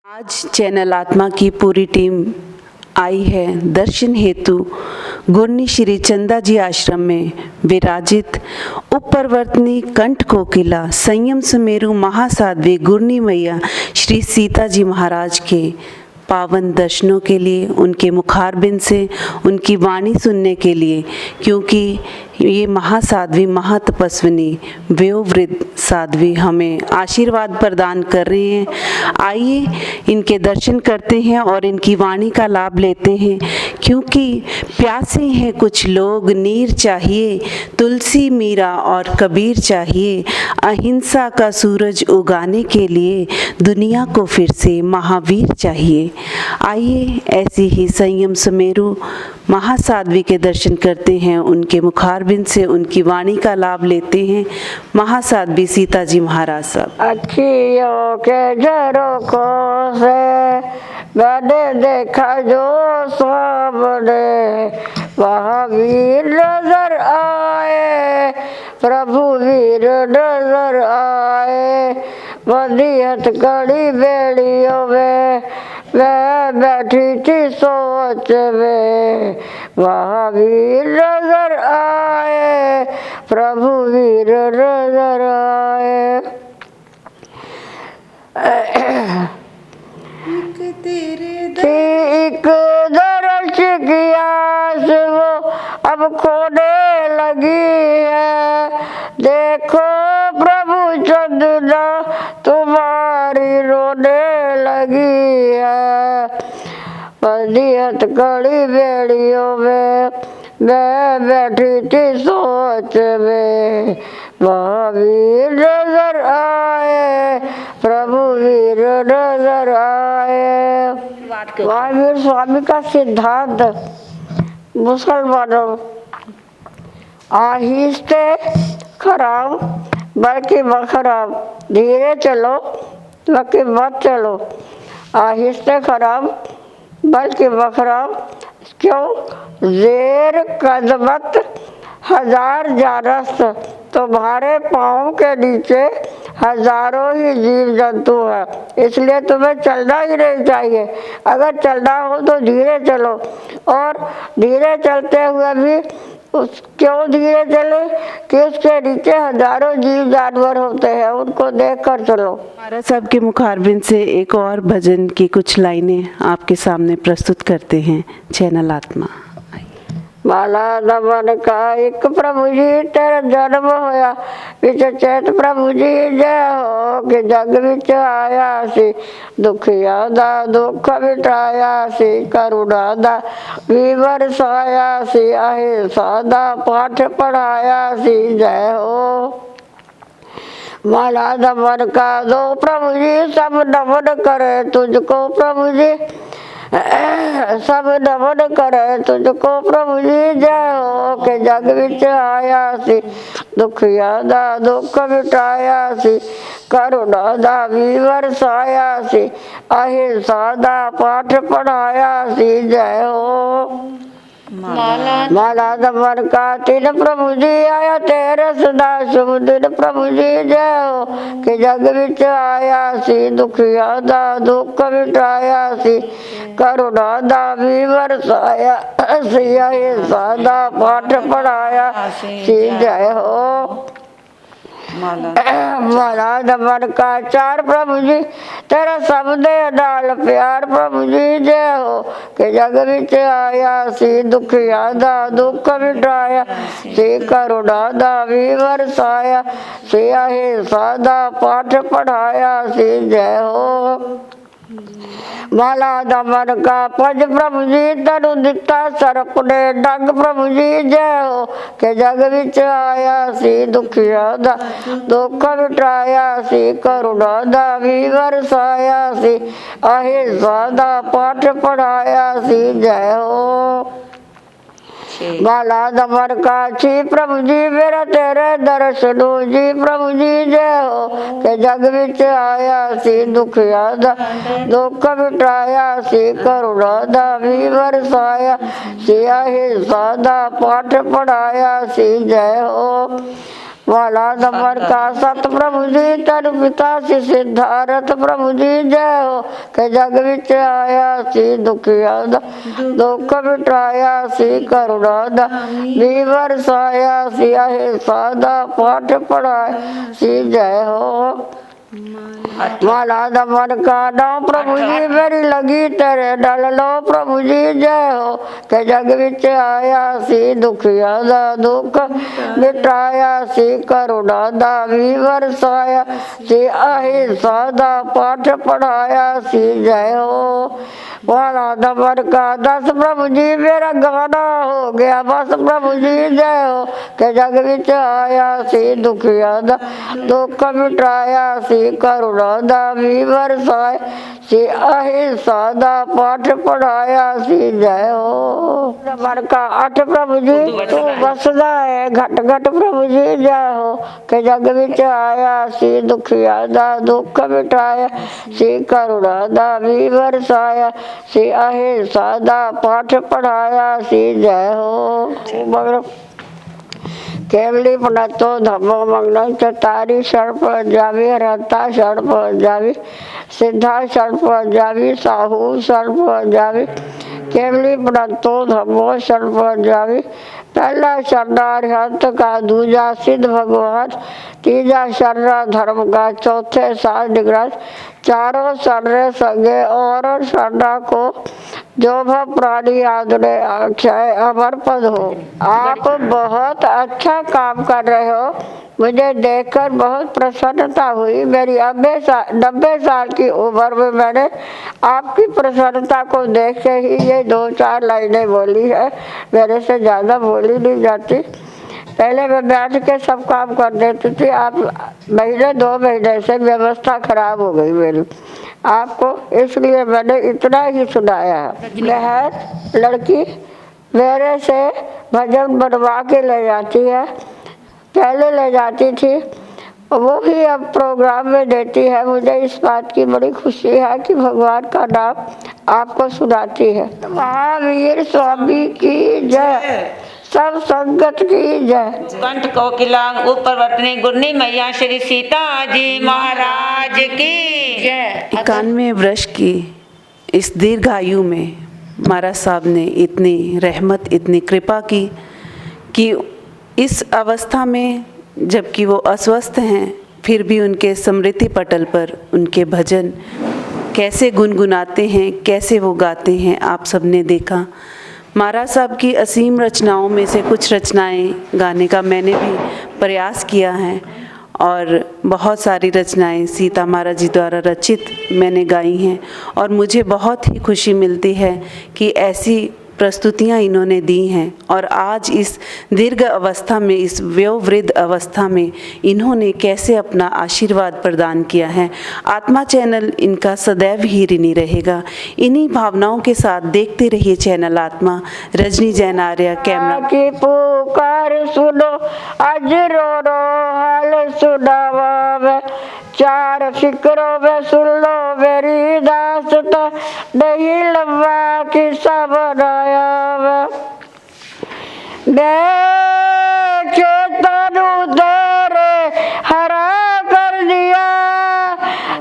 आज चैनल आत्मा की पूरी टीम आई है दर्शन हेतु गुरनी श्री चंदा जी आश्रम में विराजित उपप्रवर्तनी कंठ कोकिला संयम सुमेरु महासाध्वी गुरनी मैया श्री सीता जी महाराज के पावन दर्शनों के लिए, उनके मुखारबिंद से उनकी वाणी सुनने के लिए, क्योंकि ये महासाध्वी महातपस्विनी वयोवृद्ध साध्वी हमें आशीर्वाद प्रदान कर रहे हैं। आइए इनके दर्शन करते हैं और इनकी वाणी का लाभ लेते हैं, क्योंकि प्यासे हैं कुछ लोग नीर चाहिए, तुलसी मीरा और कबीर चाहिए, अहिंसा का सूरज उगाने के लिए दुनिया को फिर से महावीर चाहिए। आइए ऐसी ही संयम सुमेरु महासाध्वी के दर्शन करते हैं, उनके मुखारबिंद से उनकी वाणी का लाभ लेते हैं। महासाध्वी सीता जी महाराज साहब। अखियों के झरोखों से मैंने देखा जो सामने, महावीर नजर आए, प्रभु वीर नजर आए। मदीहत कड़ी बेड़ियों में मैं बैठी थी सोच में, महावीर नजर आए, प्रभु वीर नजर आए। एक दर्श की आस वो अब खोने लगी है, देखो प्रभु चंदना तुम्हारी रोने लगी है। मदीहत कड़ी बेड़ियों में मैं बैठी थी सोच में, महावीर नजर आए, प्रभु वीर नजर आए। महावीर स्वामी का सिद्धांत मुसलमानों आहिस्ते खराब बल्कि खराब, धीरे चलो बल्कि मत चलो, आहिस्ते खराब बल्कि खराब। क्यों? जेर कदमत हजार जानस्त, तुम्हारे पाँव के नीचे हजारों ही जीव जंतु है, इसलिए तुम्हें चलना ही नहीं चाहिए। अगर चलना हो तो धीरे चलो, और धीरे चलते हुए भी क्यों धीरे चले कि उसके नीचे हजारों जीव जानवर होते हैं, उनको देख कर चलो। महाराज साहब के मुखारबिंद से एक और भजन की कुछ लाइनें आपके सामने प्रस्तुत करते हैं चैनल आत्मा। माला दमन का एक प्रभु जी तेरा जन्म होया, विच चैत प्रभु जी जय हो, कि जग विच आया सी, दुखिया दा दुख मिटाया सी, करुणा दा भी बरसाया सी, अहिंसा दा पाठ पढ़ाया सी, जय हो। माला दमन का दो प्रभु जी सब नमन करे तुझको प्रभु जी, सब नमन करे तुझको प्रभु जी, जय हो, के जग विच आया सी, दुखिया दा दुख मिटाया सी, करुणा दा भी बरसाया सी, अहिंसा दा पाठ पढ़ाया सी, जय हो। माला दमन का तीन प्रभु जी आया तेरे सदा शुभ दिन प्रभु जी, जय हो, कि जग विच आया सी, दुखिया दा दुख मिटाया सी, करुणा दा भी बरसाया सी, अहिंसा दा पाठ पढ़ाया सी, जय हो। माला दमन का चार प्रभु जी तेरा सब दे नाल प्यार प्रभु जी, जय हो, कि जग विच आया सी, दुखिया दा दुख मिटाया सी, करुणा दा भी बरसाया सी, अहिंसा दा पाठ पढ़ाया सी, जय हो। माला दमन का पंज प्रभु जी तनु दिता सरप ने डंग प्रभु जी, जय हो, के जग विच आया सी, दुखिया दा दुख मिटाया सी, करुणा दा भी बरसाया सी, अहिंसा दा पाठ पढ़ाया सी, जय हो। माला दमन का छी प्रभु जी मेरा तेरे दर्शनो जी प्रभु जी, जय हो, के जग विच आया सी, दुखिया दा दुख मिटाया सी, करुणा दा भी बरसाया सी, अहिंसा दा पाठ पढ़ाया सी, जय हो। माला नंबर का सत प्रभु जी तर पिता सी सिद्धारथ प्रभु जी जय हो के जग विच आया सी दुखिया दा दुख मिटाया सी करुणा दा वीवर साया सी आहे सादा पाठ पढ़ाया सी जय हो माला दमन का नाम प्रभु जी मेरी लगी तेरे डल लो प्रभु जी जय हो के जग विच आया सी दुखिया दा दुख मिटाया सी करुणा दा वीवर साया सी अहिंसा दा पाठ पढ़ाया सी जय हो माला दमन का दस प्रभु जी मेरा गाना हो गया बस प्रभु जी जय हो के जग विच आया सी दुखिया दा दुख मिटाया सी करुणा दा वीवर साय सी अहिंसा दा पाठ पढ़ाया सी जय हो नंबर का अठ प्रभु जी तू बसदा है घट घट प्रभु जी जय हो के जग विच आया सी दुखिया दा दुख मिटाया सी करुणा दा वीवर साया सी अहिंसा दा पाठ पढ़ाया सी जय हो मगर केवली पुनतो धम्मो मंगलम चतारी शरण पंजाबी रहता शरण पंजाबी सिद्धा शरण पंजाबी साहू शरण पंजाबी केवली पुनतो धम्मो शरण पंजाबी पहला शरणा हंत का दूजा सिद्ध भगवान तीजा शरणा धर्म का चौथे साल निग्रह चारों शरण संगे और शरणा को जो भव प्राणी आदरे अक्षय अमर पद हो। आप बहुत अच्छा काम कर रहे हो, मुझे देखकर बहुत प्रसन्नता हुई। मेरी 90 साल की उम्र में मैंने आपकी प्रसन्नता को देख के ही ये 2-4 लाइनें बोली है, मेरे से ज़्यादा बोली नहीं जाती। पहले मैं बैठ के सब काम कर देती थी, आप 2 महीने से व्यवस्था खराब हो गई मेरी आपको, इसलिए मैंने इतना ही सुनाया है। लहर लड़की मेरे से भजन बनवा के ले जाती है, पहले ले जाती थी, वो ही अब प्रोग्राम में देती है। मुझे इस बात की बड़ी खुशी है कि भगवान का नाम आपको सुनाती है। महावीर स्वामी की जय, सब संगत की जय। कंठ कोकिला ऊपर वतनी गुरनी मैया श्री सीता जी महाराज की जय। 91 वर्ष की इस दीर्घायु में महाराज साहब ने इतनी रहमत, इतनी कृपा की कि इस अवस्था में जबकि वो अस्वस्थ हैं, फिर भी उनके स्मृति पटल पर उनके भजन कैसे गुनगुनाते हैं, कैसे वो गाते हैं, आप सबने देखा। महाराज साहब की असीम रचनाओं में से कुछ रचनाएं गाने का मैंने भी प्रयास किया है और बहुत सारी रचनाएं सीता महाराज जी द्वारा रचित मैंने गाई हैं और मुझे बहुत ही खुशी मिलती है कि ऐसी प्रस्तुतियां इन्होंने दी हैं और आज इस दीर्घ अवस्था में, इस वयोवृद्ध अवस्था में इन्होंने कैसे अपना आशीर्वाद प्रदान किया है। आत्मा चैनल इनका सदैव ही ऋणी रहेगा। इन्हीं भावनाओं के साथ देखते रहिए चैनल आत्मा। रजनी जैन आर्य, कैमरा की पुकार सुनो, आज रो रो हाल सुनावा, चार फिक्रों में सुन लो मेरी दास्तां, नहीं लंबा किस्सा बनाया मैं, खेतन तेरे हरा कर दिया,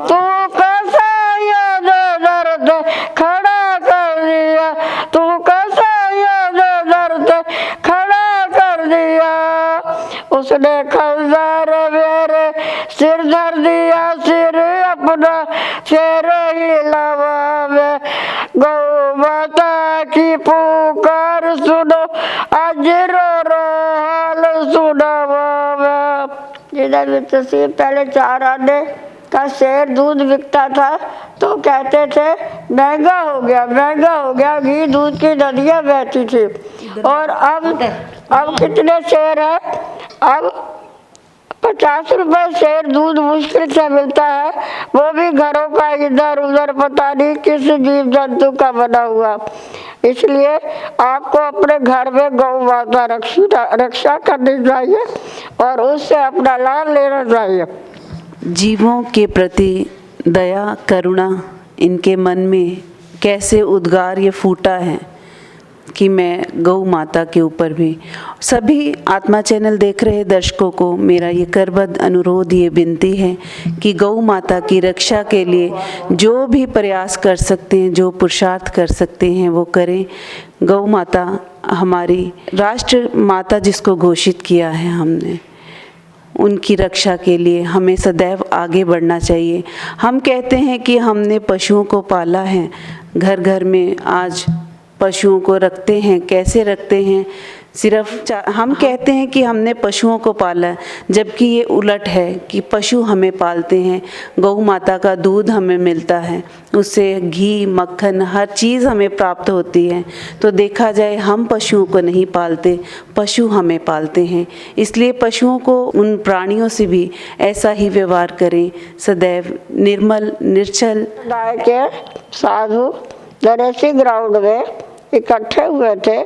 तू कैसा याद दर्द खड़ा कर दिया, तू कैसा याद दर्द खड़ा कर दिया। उसने खंजर मेरे सिर धर दिया, सिर अपना शेर हिलावा में, गौ माता की पुकार सुनो, आज रो रो हाल सुनावा में। जिधर भी तस्वीर पहले 4 आने का शेर दूध बिकता था तो कहते थे महंगा हो गया, महंगा हो गया, घी दूध की नदियाँ बहती थी। और अब कितने शेर है? अब 50 रुपए शेर दूध मुश्किल से मिलता है, वो भी घरों का इधर उधर पता नहीं किस जीव जंतु का बना हुआ। इसलिए आपको अपने घर में गौ माता रक्षा करनी चाहिए और उससे अपना लाभ लेना चाहिए। जीवों के प्रति दया, करुणा इनके मन में कैसे उद्गार ये फूटा है, कि मैं गौ माता के ऊपर भी सभी आत्मा चैनल देख रहे दर्शकों को मेरा ये करबद्ध अनुरोध, ये विनती है कि गौ माता की रक्षा के लिए जो भी प्रयास कर सकते हैं, जो पुरुषार्थ कर सकते हैं वो करें। गौ माता हमारी राष्ट्र माता जिसको घोषित किया है हमने, उनकी रक्षा के लिए हमें सदैव आगे बढ़ना चाहिए। हम कहते हैं कि हमने पशुओं को पाला है, घर घर में आज पशुओं को रखते हैं। कैसे रखते हैं? सिर्फ हम कहते हैं कि हमने पशुओं को पाला है, जबकि ये उलट है कि पशु हमें पालते हैं। गौ माता का दूध हमें मिलता है, उससे घी, मक्खन, हर चीज़ हमें प्राप्त होती है। तो देखा जाए हम पशुओं को नहीं पालते, पशु हमें पालते हैं। इसलिए पशुओं को, उन प्राणियों से भी ऐसा ही व्यवहार करें, सदैव निर्मल निर्छल। गाय के साधु नरेसी ग्राउंड में इकट्ठे हुए थे।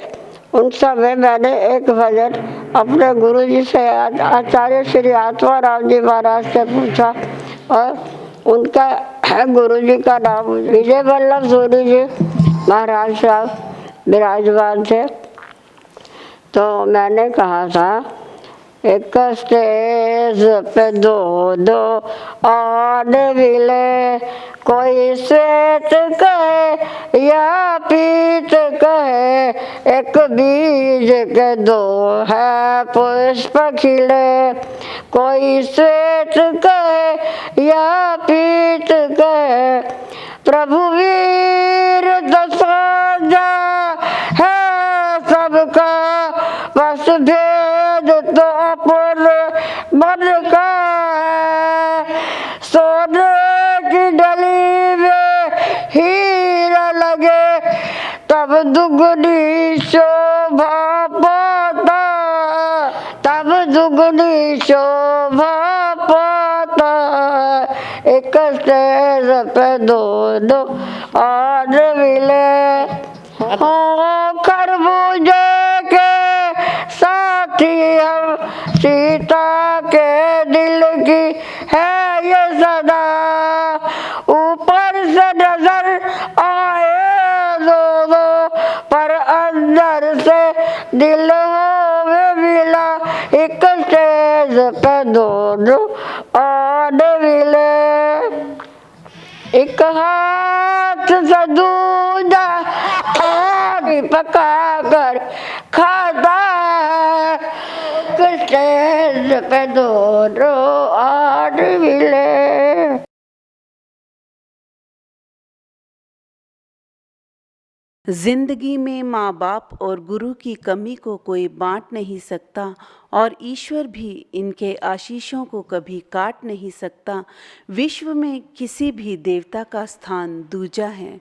उन सब में मैंने एक भजन अपने गुरु जी से, आचार्य श्री आत्माराम जी महाराज से पूछा, और उनका गुरु जी का नाम विजय वल्लभ सूरी जी महाराज साहब विराजमान थे। तो मैंने कहा था, एक स्टेज पे दो दो और मिले, कोई श्वेत कहे या पीत कहे, एक बीज के दो है पुष्प खिले। कोई श्वेत कहे या पीत कहे, प्रभु वीर दसांजा है सबका, बस भेद तो अपन मन का है। सोने की डली में हीरा लगे, तब दुगनी शोभा पाता, तब दुगनी शोभा पाता। एक स्टेज पे दो दो और मिले, हो खरबूजे के साथी हम, सीता के दिल की है ये सदा। ऊपर से नजर आए दो दो, पर अंदर से दिल हो मिला। एक स्टेज पे दो दो और मिले, एक हाथ से दूजा आगे पका कर खाता है। एक स्टेज पे दो दो और मिले। जिंदगी में माँ बाप और गुरु की कमी को कोई बांट नहीं सकता, और ईश्वर भी इनके आशीषों को कभी काट नहीं सकता। विश्व में किसी भी देवता का स्थान दूजा है।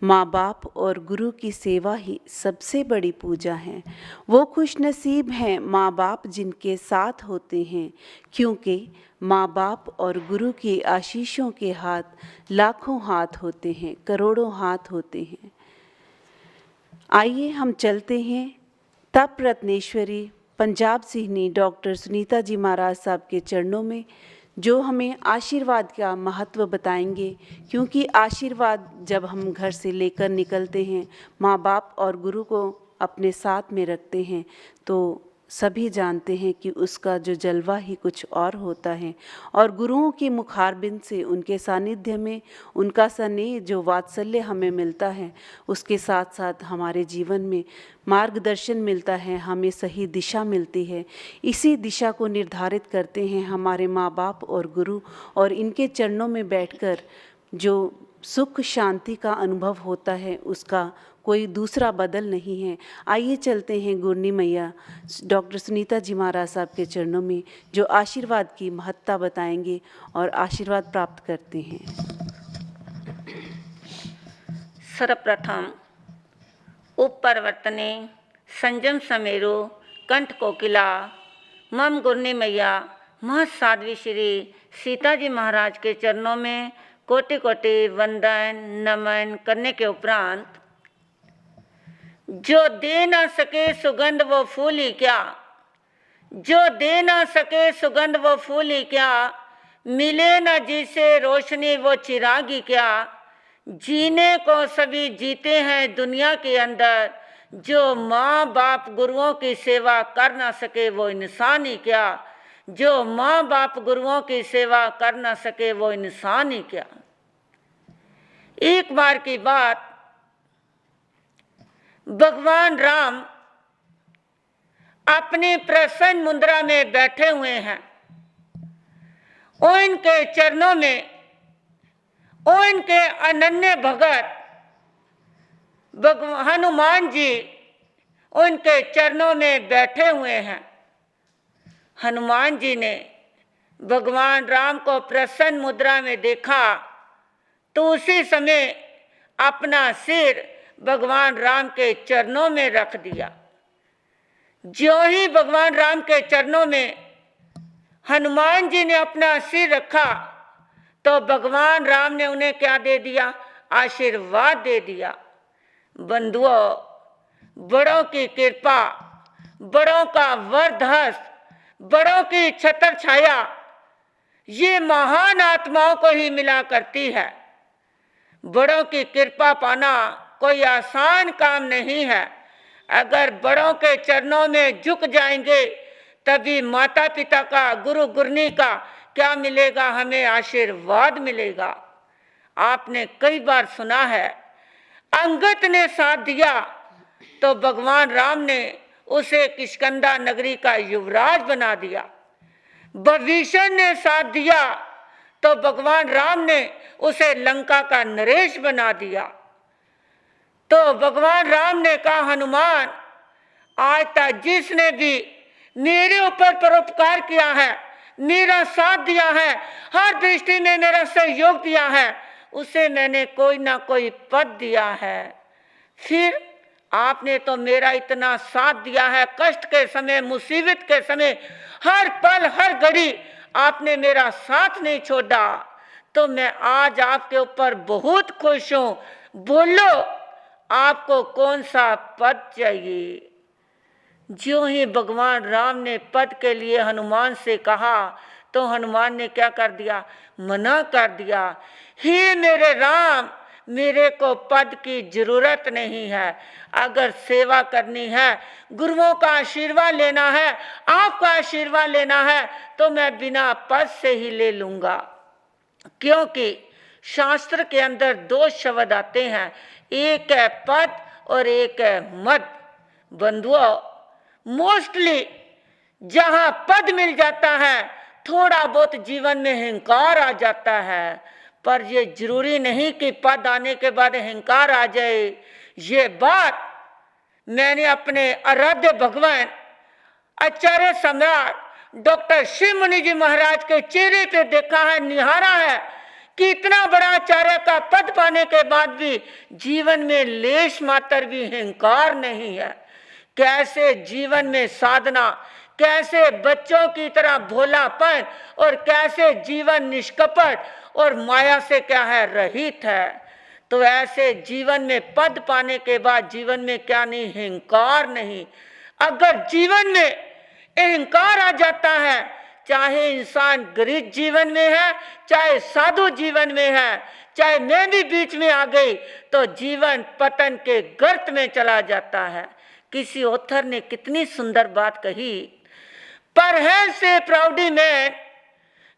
माँ बाप और गुरु की सेवा ही सबसे बड़ी पूजा है। वो खुशनसीब हैं माँ बाप जिनके साथ होते हैं, क्योंकि माँ बाप और गुरु की आशीषों के हाथ लाखों हाथ होते हैं, करोड़ों हाथ होते हैं। आइए हम चलते हैं तप रत्नेश्वरी पंजाब सिहनी डॉक्टर सुनीता जी महाराज साहब के चरणों में, जो हमें आशीर्वाद का महत्व बताएंगे। क्योंकि आशीर्वाद जब हम घर से लेकर निकलते हैं, माँ बाप और गुरु को अपने साथ में रखते हैं, तो सभी जानते हैं कि उसका जो जलवा ही कुछ और होता है। और गुरुओं की मुखारबिंद से, उनके सानिध्य में उनका स्नेह, जो वात्सल्य हमें मिलता है, उसके साथ साथ हमारे जीवन में मार्गदर्शन मिलता है, हमें सही दिशा मिलती है। इसी दिशा को निर्धारित करते हैं हमारे माँ बाप और गुरु, और इनके चरणों में बैठकर जो सुख शांति का अनुभव होता है, उसका कोई दूसरा बदल नहीं है। आइए चलते हैं गुरनी मैया डॉक्टर सुनीता जी महाराज साहब के चरणों में, जो आशीर्वाद की महत्ता बताएंगे और आशीर्वाद प्राप्त करते हैं। सर्वप्रथम उपरवर्तने संजम समेरो कंठ कोकिला मम गुरनी मैया महत साध्वी श्री सीता जी महाराज के चरणों में कोटि कोटि वंदन नमन करने के उपरांत, जो दे ना सके सुगंध वो फूल ही क्या, जो दे ना सके सुगंध वो फूल ही क्या, मिले ना जिसे रोशनी वो चिराग ही क्या। जीने को सभी जीते हैं दुनिया के अंदर, जो माँ बाप गुरुओं की सेवा कर ना सके वो इंसान ही क्या, जो माँ बाप गुरुओं की सेवा कर ना सके वो इंसान ही क्या। एक बार की बात, भगवान राम अपनी प्रसन्न मुद्रा में बैठे हुए हैं। उनके चरणों में उनके अनन्य भगत हनुमान जी उनके चरणों में बैठे हुए हैं। हनुमान जी ने भगवान राम को प्रसन्न मुद्रा में देखा तो उसी समय अपना सिर भगवान राम के चरणों में रख दिया। ज्यों ही भगवान राम के चरणों में हनुमान जी ने अपना सिर रखा तो भगवान राम ने उन्हें क्या दे दिया? आशीर्वाद दे दिया। बंधुओं, बड़ों की कृपा, बड़ों का वरदहस्त, बड़ों की छत्र छाया ये महान आत्माओं को ही मिला करती है। बड़ों की कृपा पाना कोई आसान काम नहीं है। अगर बड़ों के चरणों में झुक जाएंगे तभी माता पिता का, गुरु गुरनी का क्या मिलेगा? हमें आशीर्वाद मिलेगा। आपने कई बार सुना है, अंगद ने साथ दिया तो भगवान राम ने उसे किष्किंधा नगरी का युवराज बना दिया। विभीषण ने साथ दिया तो भगवान राम ने उसे लंका का नरेश बना दिया। तो भगवान राम ने कहा, हनुमान, आज तक जिसने भी मेरे ऊपर परोपकार किया है, मेरा साथ दिया है, हर दृष्टि में मेरा सहयोग दिया है, उसे मैंने कोई ना कोई पद दिया है। फिर आपने तो मेरा इतना साथ दिया है, कष्ट के समय, मुसीबत के समय, हर पल हर घड़ी आपने मेरा साथ नहीं छोड़ा, तो मैं आज आपके ऊपर बहुत खुश हूं। बोलो, आपको कौन सा पद चाहिए? ज्यों ही भगवान राम ने पद के लिए हनुमान से कहा तो हनुमान ने क्या कर दिया? मना कर दिया। हे मेरे राम, मेरे को पद की जरूरत नहीं है। अगर सेवा करनी है, गुरुओं का आशीर्वाद लेना है, आपका आशीर्वाद लेना है, तो मैं बिना पद से ही ले लूंगा। क्योंकि शास्त्र के अंदर दो शब्द आते हैं, एक है पद और एक है मद। बंधुओं, मोस्टली जहां पद मिल जाता है, थोड़ा बहुत जीवन में अहंकार आ जाता है, पर ये जरूरी नहीं कि पद आने के बाद अहंकार आ जाए। ये बात मैंने अपने आराध्य भगवान आचार्य सम्राट डॉक्टर शिव मुनि जी महाराज के चेहरे पे देखा है, निहारा है कि इतना बड़ा आचार्य का पद पाने के बाद भी जीवन में लेश मात्र भी अहंकार नहीं है। कैसे जीवन में साधना, कैसे बच्चों की तरह भोलापन, और कैसे जीवन निष्कपट और माया से क्या है? रहित है। तो ऐसे जीवन में पद पाने के बाद जीवन में क्या नहीं? अहंकार नहीं। अगर जीवन में अहंकार आ जाता है, चाहे इंसान गरीब जीवन में है, चाहे साधु जीवन में है, चाहे मैं भी बीच में आ गई, तो जीवन पतन के गर्त में चला जाता है। किसी ऑथर ने कितनी सुंदर बात कही, perhaps A प्राउडी man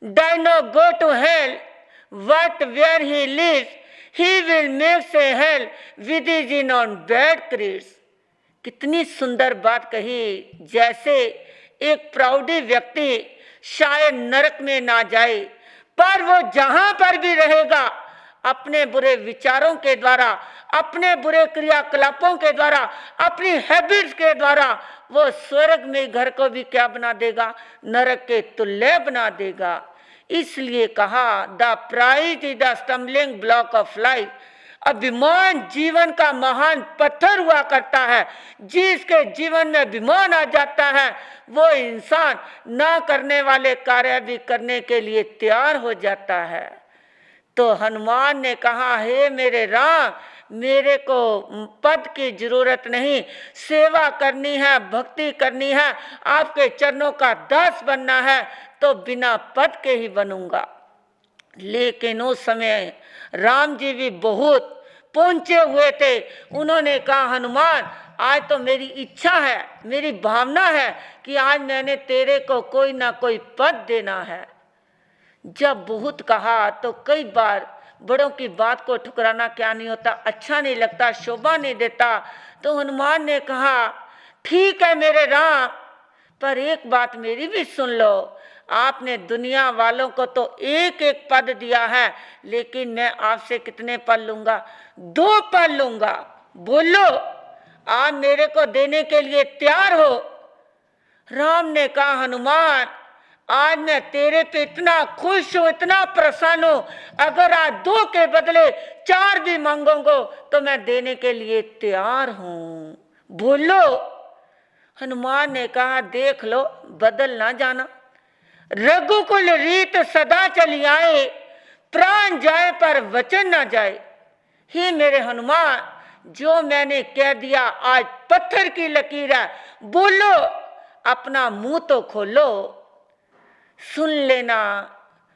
does not go to hell, but where he lives, he will make a hell with his own bad creeds. कितनी सुंदर बात कही। जैसे एक प्राउडी व्यक्ति शायद नरक में ना जाए, पर वो जहां पर भी रहेगा अपने बुरे विचारों के द्वारा, अपने बुरे क्रियाकलापों के द्वारा, अपनी हैबिट्स के द्वारा वो स्वर्ग में घर को भी क्या बना देगा? नरक के तुल्य बना देगा। इसलिए कहा, the pride is the stumbling block of life. अभिमान जीवन का महान पत्थर हुआ करता है। जिसके जीवन में अभिमान आ जाता है, वो इंसान ना करने वाले कार्य भी करने के लिए तैयार हो जाता है। तो हनुमान ने कहा, हे मेरे राम, मेरे को पद की जरूरत नहीं, सेवा करनी है, भक्ति करनी है, आपके चरणों का दास बनना है, तो बिना पद के ही बनूंगा। लेकिन उस समय राम जी भी बहुत पहुंचे हुए थे। उन्होंने कहा, हनुमान आज तो मेरी इच्छा है, मेरी भावना है कि आज मैंने तेरे को कोई ना कोई पद देना है। जब बहुत कहा तो कई बार बड़ों की बात को ठुकराना क्या नहीं होता, अच्छा नहीं लगता, शोभा नहीं देता। तो हनुमान ने कहा, ठीक है मेरे राम, पर एक बात मेरी भी सुन लो। आपने दुनिया वालों को तो एक एक पद दिया है, लेकिन मैं आपसे कितने पद लूंगा? 2 पद लूंगा। बोलो, आप मेरे को देने के लिए तैयार हो? राम ने कहा, हनुमान आज मैं तेरे पे इतना खुश हूं, इतना प्रसन्न हूं, अगर आज 2 के बदले 4 भी मांगोगे तो मैं देने के लिए तैयार हूं। बोलो। हनुमान ने कहा, देख लो, बदल ना जाना। रघुकुल रीत सदा चली आए, प्राण जाए पर वचन ना जाए। ही मेरे हनुमान, जो मैंने कह दिया आज पत्थर की लकीर है। बोलो, अपना मुंह तो खोलो। सुन लेना,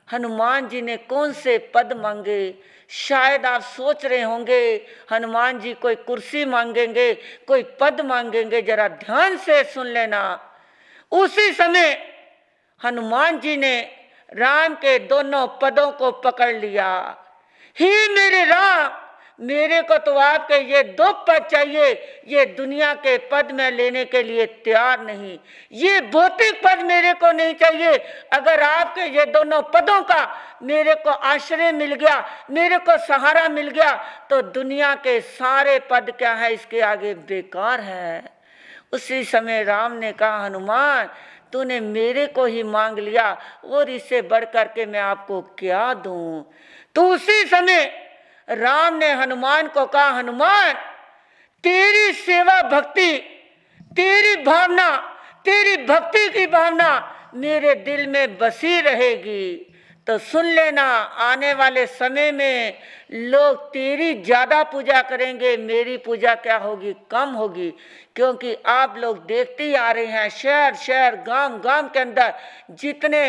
हनुमान जी ने कौन से पद मांगे। शायद आप सोच रहे होंगे हनुमान जी कोई कुर्सी मांगेंगे, कोई पद मांगेंगे। जरा ध्यान से सुन लेना। उसी समय हनुमान जी ने राम के दोनों पदों को पकड़ लिया। ही मेरे राम, मेरे को तो आपके ये 2 पद चाहिए, ये दुनिया के पद मैं लेने के लिए तैयार नहीं। ये भौतिक पद मेरे को नहीं चाहिए। अगर आपके ये दोनों पदों का मेरे को आश्रय मिल गया, मेरे को सहारा मिल गया, तो दुनिया के सारे पद क्या है, इसके आगे बेकार है। उसी समय राम ने कहा, हनुमान तूने मेरे को ही मांग लिया, और इससे बढ़ करके मैं आपको क्या दूं? तो उसी समय राम ने हनुमान को कहा, हनुमान तेरी सेवा भक्ति, तेरी भावना, तेरी भक्ति की भावना मेरे दिल में बसी रहेगी। तो सुन लेना, आने वाले समय में लोग तेरी ज्यादा पूजा करेंगे, मेरी पूजा क्या होगी, कम होगी। क्योंकि आप लोग देखते ही आ रहे हैं, शहर शहर, गांव गांव के अंदर जितने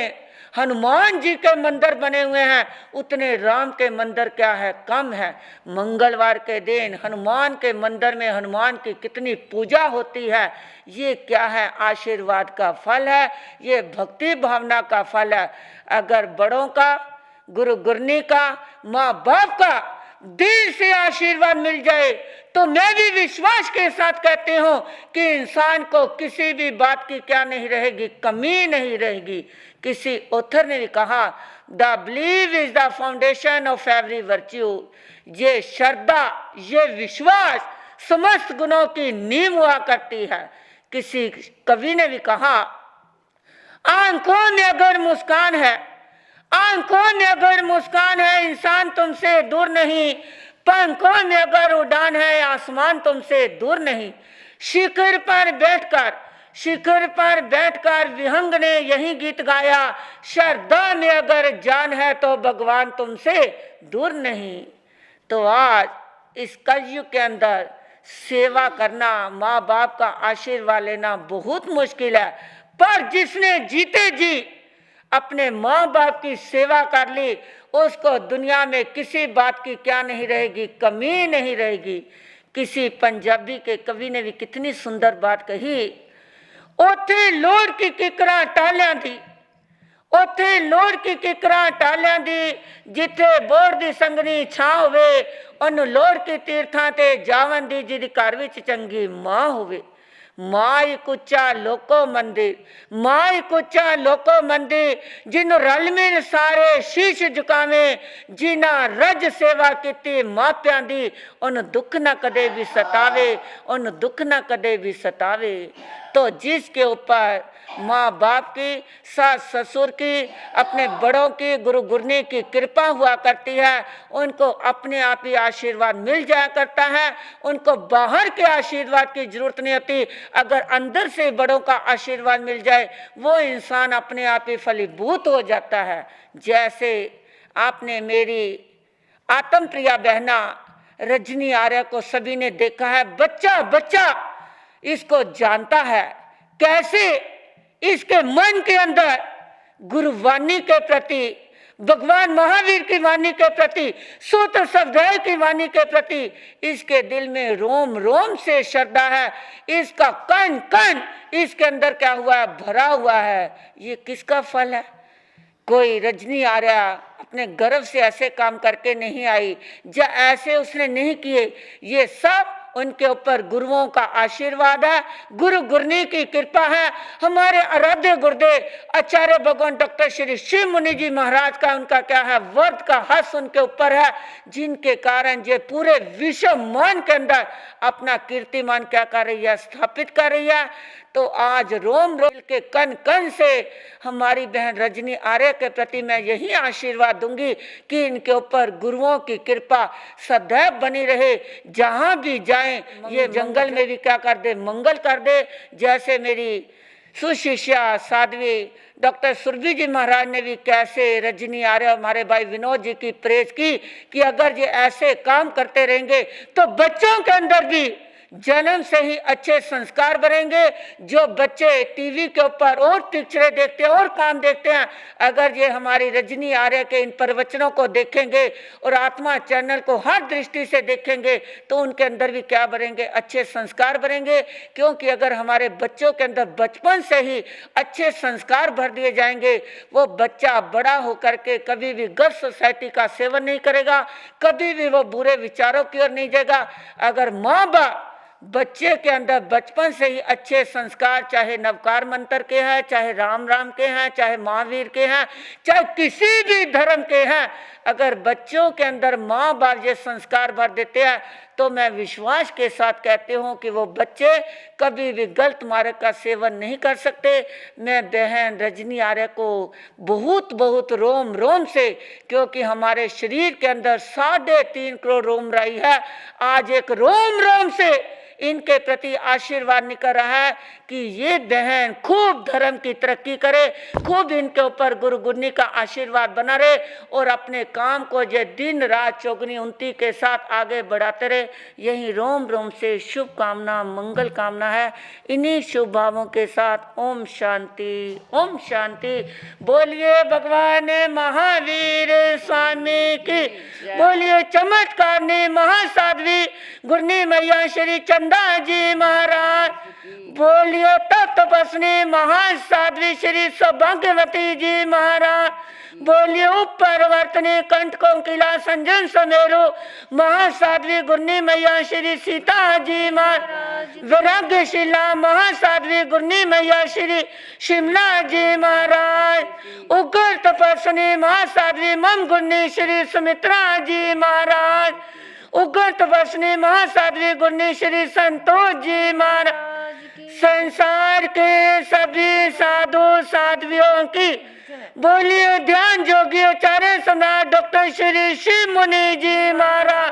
हनुमान जी के मंदिर बने हुए हैं, उतने राम के मंदिर क्या है, कम है। मंगलवार के दिन हनुमान के मंदिर में हनुमान की कितनी पूजा होती है। ये क्या है, आशीर्वाद का फल है, ये भक्ति भावना का फल है। अगर बड़ों का, गुरु गुरनी का, माँ बाप का दिल से आशीर्वाद मिल जाए, तो मैं भी विश्वास के साथ कहती हूँ कि इंसान को किसी भी बात की क्या नहीं रहेगी, कमी नहीं रहेगी। किसी ऑथर ने भी कहा, the believe is the foundation of every virtue. ये श्रद्धा, ये विश्वास समस्त गुणों की नींव हुआ करती है। किसी कवि ने भी कहा, आंखों में अगर मुस्कान है, आंखों में अगर मुस्कान है, इंसान तुमसे दूर नहीं। पंखों में अगर उड़ान है, आसमान तुमसे दूर नहीं। शिखर पर बैठकर, शिखर पर बैठकर विहंग ने यही गीत गाया, श्रद्धा में अगर जान है तो भगवान तुमसे दूर नहीं। तो आज इस कलयुग के अंदर सेवा करना, माँ बाप का आशीर्वाद लेना बहुत मुश्किल है। पर जिसने जीते जी अपने माँ बाप की सेवा कर ली, उसको दुनिया में किसी बात की क्या नहीं रहेगी, कमी नहीं रहेगी। किसी पंजाबी के कवि ने भी कितनी सुंदर बात कही, ओथे लोड़ की किकरा टालियां दी, ओथे लोड़ की किकरा टालियां दी, जिथे बोर दी संगनी छां होवे, उन लोड़ की तीर्थां ते जावन दी, जिहदी घर विच चंगी मां होवे। माई कुचा लोको मंदिर, माई कुचा लोको मंदिर, जिन्हों रल मिल सारे शीश झुकावे, जिन्ना रज सेवा की मापियां दी, उन दुख न कदे भी सतावे, उन दुख न कदे भी सतावे। तो जिसके ऊपर माँ बाप की, सास ससुर की, अपने बड़ों की, गुरु गुरनी की कृपा हुआ करती है, उनको अपने आप ही आशीर्वाद मिल जाया करता है। उनको बाहर के आशीर्वाद की जरूरत नहीं होती। अगर अंदर से बड़ों का आशीर्वाद मिल जाए, वो इंसान अपने आप ही फलीभूत हो जाता है। जैसे आपने मेरी आत्म प्रिया बहना रजनी आर्य को सभी ने देखा है, बच्चा बच्चा इसको जानता है, कैसे इसके मन के अंदर गुरुवाणी के प्रति, भगवान महावीर की वाणी के प्रति, सूत्र सभ्राय की वाणी के प्रति इसके दिल में रोम रोम से श्रद्धा है। इसका कण कण इसके अंदर क्या हुआ है, भरा हुआ है। ये किसका फल है? कोई रजनी आर्या अपने गर्व से ऐसे काम करके नहीं आई, या ऐसे उसने नहीं किए। ये सब उनके ऊपर गुरुओं का आशीर्वाद है, गुरु गुरनी की कृपा है। हमारे आराध्य गुरुदेव आचार्य भगवान डॉक्टर श्री शिव मुनि जी महाराज का, उनका क्या है, वर्द का हर्ष उनके ऊपर है, जिनके कारण ये पूरे विश्व मान के अंदर अपना कीर्तिमान क्या कर रही है, स्थापित कर रही है। तो आज रोम रोम के कण कण से हमारी बहन रजनी आर्य के प्रति मैं यही आशीर्वाद दूंगी कि इनके ऊपर गुरुओं की कृपा सदैव बनी रहे। जहां भी जाएं, ये जंगल में भी क्या कर दे, मंगल कर दे। जैसे मेरी सुशिष्या साध्वी डॉक्टर सुरभि जी महाराज ने भी कैसे रजनी आर्य हमारे भाई विनोद जी की प्रेज की कि अगर ये ऐसे काम करते रहेंगे तो बच्चों के अंदर भी जन्म से ही अच्छे संस्कार बनेंगे। जो बच्चे टीवी के ऊपर और पिक्चरें देखते हैं और काम देखते हैं, अगर ये हमारी रजनी आर्य के इन प्रवचनों को देखेंगे और आत्मा चैनल को हर दृष्टि से देखेंगे तो उनके अंदर भी क्या बनेंगे, अच्छे संस्कार बनेंगे। क्योंकि अगर हमारे बच्चों के अंदर बचपन से ही अच्छे संस्कार भर दिए जाएंगे, वो बच्चा बड़ा होकर के कभी भी गलत सोसाइटी का सेवन नहीं करेगा, कभी भी वो बुरे विचारों की ओर नहीं जाएगा। अगर माँ बाप बच्चे के अंदर बचपन से ही अच्छे संस्कार, चाहे नवकार मंत्र के हैं, चाहे राम राम के हैं, चाहे महावीर के हैं, चाहे किसी भी धर्म के हैं, अगर बच्चों के अंदर माँ बाप ये संस्कार भर देते हैं तो मैं विश्वास के साथ कहती हूँ कि वो बच्चे कभी भी गलत मार्ग का सेवन नहीं कर सकते। मैं बहन रजनी आर्य को बहुत बहुत रोम रोम से, क्योंकि हमारे शरीर के अंदर 3.5 करोड़ रोम राई है, आज एक रोम रोम से इनके प्रति आशीर्वाद निकल रहा है कि ये बहन खूब धर्म की तरक्की करे, खूब इनके ऊपर गुरु गुरनी का आशीर्वाद बना रहे और अपने काम को जो दिन रात चौगनी उन्नति के साथ आगे बढ़ाते रहे। यही रोम रोम से शुभ कामना, मंगल कामना है। इन्हीं शुभ भावों के साथ ओम शांति, ओम शांति। बोलिए भगवान महावीर स्वामी की, बोलिए चमत्कारनी महासाध्वी गुरनी मैया श्री चंदा जी महाराज, बोलिए तत्वपस्नी महासाध्वी श्री सौभाग्यवती जी महाराज, बोलिए उपरवर्तनी कंठ कोकिला संजन समेरु महासाध्वी गुरनी मैया श्री सीता जी महाराज, वैराग्यशिला महासाध्वी गुरनी मैया श्री शिमला जी महाराज, उग्र तपस्वी महासाध्वी मम गुरनी श्री सुमित्रा जी महाराज, उग्र तपस्वी महासाध्वी गुरनी श्री संतोष जी महाराज, संसार के सभी साधु साध्वियों की बोलिए ध्यान जोगी आचार्य सम्राट डॉक्टर श्री शिव मुनि जी महाराज,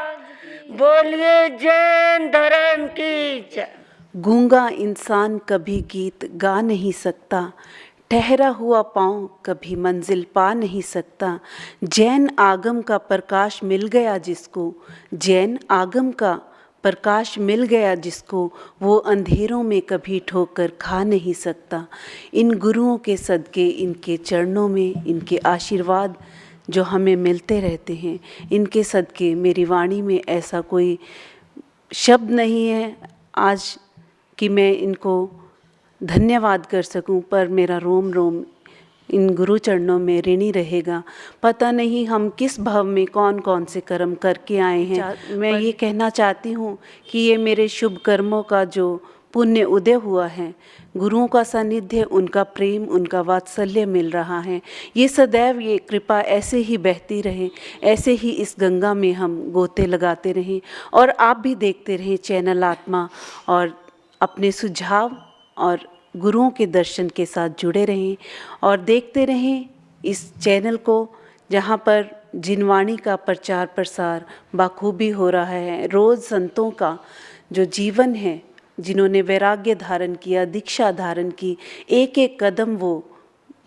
बोलिए जैन धर्म की जय। गूंगा इंसान कभी गीत गा नहीं सकता, ठहरा हुआ पाँव कभी मंजिल पा नहीं सकता। जैन आगम का प्रकाश मिल गया जिसको, जैन आगम का प्रकाश मिल गया जिसको, वो अंधेरों में कभी ठोकर खा नहीं सकता। इन गुरुओं के सदके, इनके चरणों में इनके आशीर्वाद जो हमें मिलते रहते हैं, इनके सदके मेरी वाणी में ऐसा कोई शब्द नहीं है आज कि मैं इनको धन्यवाद कर सकूं, पर मेरा रोम रोम इन गुरु चरणों में ऋणी रहेगा। पता नहीं हम किस भाव में कौन कौन से कर्म करके आए हैं। मैं ये कहना चाहती हूँ कि ये मेरे शुभ कर्मों का जो पुण्य उदय हुआ है, गुरुओं का सानिध्य, उनका प्रेम, उनका वात्सल्य मिल रहा है। ये सदैव ये कृपा ऐसे ही बहती रहे, ऐसे ही इस गंगा में हम गोते लगाते रहें। और आप भी देखते रहें चैनल आत्मा और अपने सुझाव और गुरुओं के दर्शन के साथ जुड़े रहें और देखते रहें इस चैनल को, जहाँ पर जिनवाणी का प्रचार प्रसार बाखूबी हो रहा है। रोज़ संतों का जो जीवन है, जिन्होंने वैराग्य धारण किया, दीक्षा धारण की, एक एक कदम वो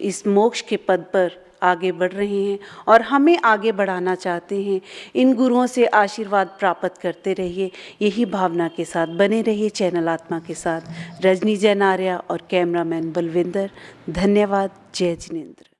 इस मोक्ष के पद पर आगे बढ़ रहे हैं और हमें आगे बढ़ाना चाहते हैं। इन गुरुओं से आशीर्वाद प्राप्त करते रहिए, यही भावना के साथ बने रहिए चैनल आत्मा के साथ। रजनी जैन आर्या और कैमरामैन बलविंदर, धन्यवाद। जय जिनेंद्र।